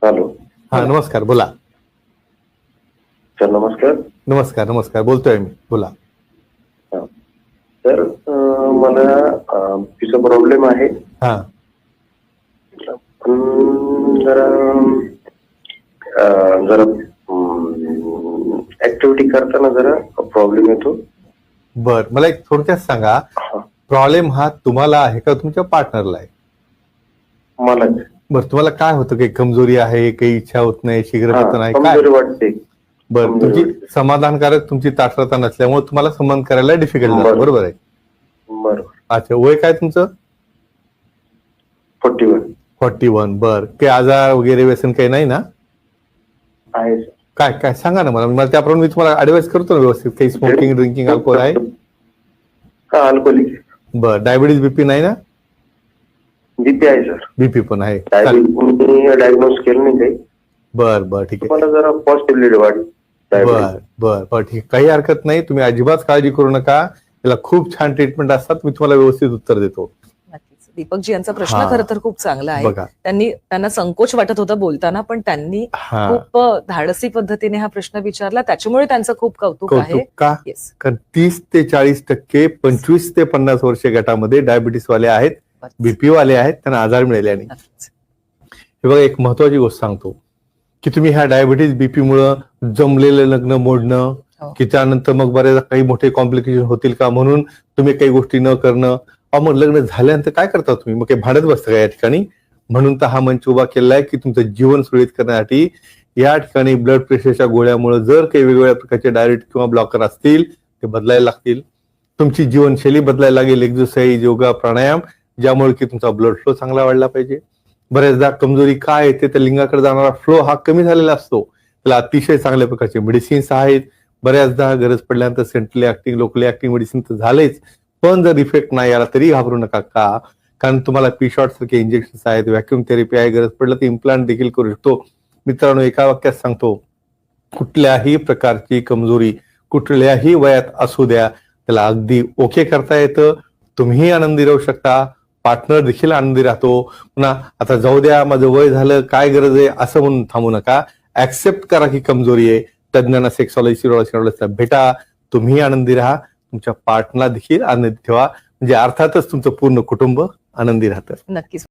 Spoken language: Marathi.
हॅलो. हा नमस्कार, बोला. सर नमस्कार. नमस्कार नमस्कार, बोलतोय मी, बोला. हा. तर मला तिचा प्रॉब्लेम आहे. हा पण जरा जरा ऍक्टिव्हिटी करताना जरा प्रॉब्लेम येतो. बर, मला एक थोडक्यात सांगा, प्रॉब्लेम हा तुम्हाला आहे का तुमच्या पार्टनरला आहे? मला बर, तुम्हाला काय होतं? काही कमजोरी आहे, काही इच्छा होत नाही, शीघ्रपतन आहे, काय? कमजोरी वाटते. बर, तुमची समाधानकारक तुमची ताठरता नसल्यामुळे तुम्हाला संबंध करायला डिफिकल्ट जातं, बरोबर आहे? बरोबर. अच्छा, वय काय तुमचं? 41. बर, काही आजार वगैरे व्यसन काही नाही ना? आहे. काय काय सांगा ना मला त्याप्रमाणे मी तुम्हाला ऍडवाइस करतो ना व्यवस्थित. काही स्मोकिंग, ड्रिंकिंग, अल्कोहोल आहे? अल्कोहोलिक. बर, डायबिटीज, बीपी नाही ना? बीपी आहे सर. बीपी पण आहे. डायग्नोज केलं नाही काही. बर बर, ठीक आहे. मला जरा पॉसिबिलिटी वाटली. बर बर बर, ठीक आहे, काही हरकत नाही. तुम्ही अजिबात काळजी करू नका. त्याला खूप छान ट्रीटमेंट असतात, मी तुम्हाला व्यवस्थित उत्तर देतो. नक्कीच. दीपकजी यांचा प्रश्न खरं तर खूप चांगला आहे. त्यांना संकोच वाटत होता बोलताना, पण त्यांनी खूप धाडसी पद्धतीने हा प्रश्न विचारला, त्याच्यामुळे त्यांचं खूप कौतुक आहे. कारण 30 ते 40%, 25 ते 50 वर्ष गटामध्ये डायबिटीस वाले आहेत, बीपी वाले आहेत, त्यांना आजार मिळाले. आणि हे बघा, एक महत्वाची गोष्ट सांगतो की तुम्ही ह्या डायबिटीस बीपी मुळे जमलेलं लग्न मोडणं, की त्यानंतर मग बऱ्याच काही मोठे कॉम्प्लिकेशन होतील का म्हणून तुम्ही काही गोष्टी न करणं, मग लग्न झाल्यानंतर काय करता तुम्ही? मग काही भांडत बसता का या ठिकाणी? म्हणून तर हा मंच उभा केलेला आहे की तुमचं जीवन सुरळीत करण्यासाठी या ठिकाणी ब्लड प्रेशरच्या गोळ्यामुळे जर काही वेगवेगळ्या प्रकारचे डायरेक्ट किंवा ब्लॉकर असतील ते बदलायला लागतील. तुमची जीवनशैली बदलायला लागेल, एक्सरसाइज, योगा, प्राणायाम, ज्यामुळे की तुमचा ब्लड फ्लो चांगला वाढला पाहिजे. बऱ्याचदा कमजोरी काय येते तर लिंगाकडे जाणारा फ्लो हा कमी झालेला असतो. त्याला अतिशय चांगल्या प्रकारचे मेडिसिन्स आहेत. बऱ्याचदा गरज पडल्यानंतर centrally acting, locally acting medicine तर झालेच, पण जर इफेक्ट नाही आला तरी घाबरू नका. का? कारण तुम्हाला पी शॉट सारखे इंजेक्शन आहेत, व्हॅक्युम थेरपी आहे, गरज पडलं तर इम्प्लांट देखील करू शकतो. मित्रांनो, एका वाक्यात सांगतो, कुठल्याही प्रकारची कमजोरी कुठल्याही वयात असू द्या, त्याला अगदी ओके करता येतं. तुम्हीही आनंदी राहू शकता, पार्टनर देखील आनंदी राहतो. पुन्हा आता जाऊ द्या, माझं वय झालं, काय गरज आहे असं म्हणून थांबू नका. ऍक्सेप्ट करा की कमजोरी आहे. तज्ञांना, सेक्सॉलॉजिस्ट भेटा. तुम्ही आनंदी राहा, तुमच्या पार्टनरला देखील आनंदी ठेवा. म्हणजे अर्थातच तुमचं पूर्ण कुटुंब आनंदी राहतं. नक्कीच.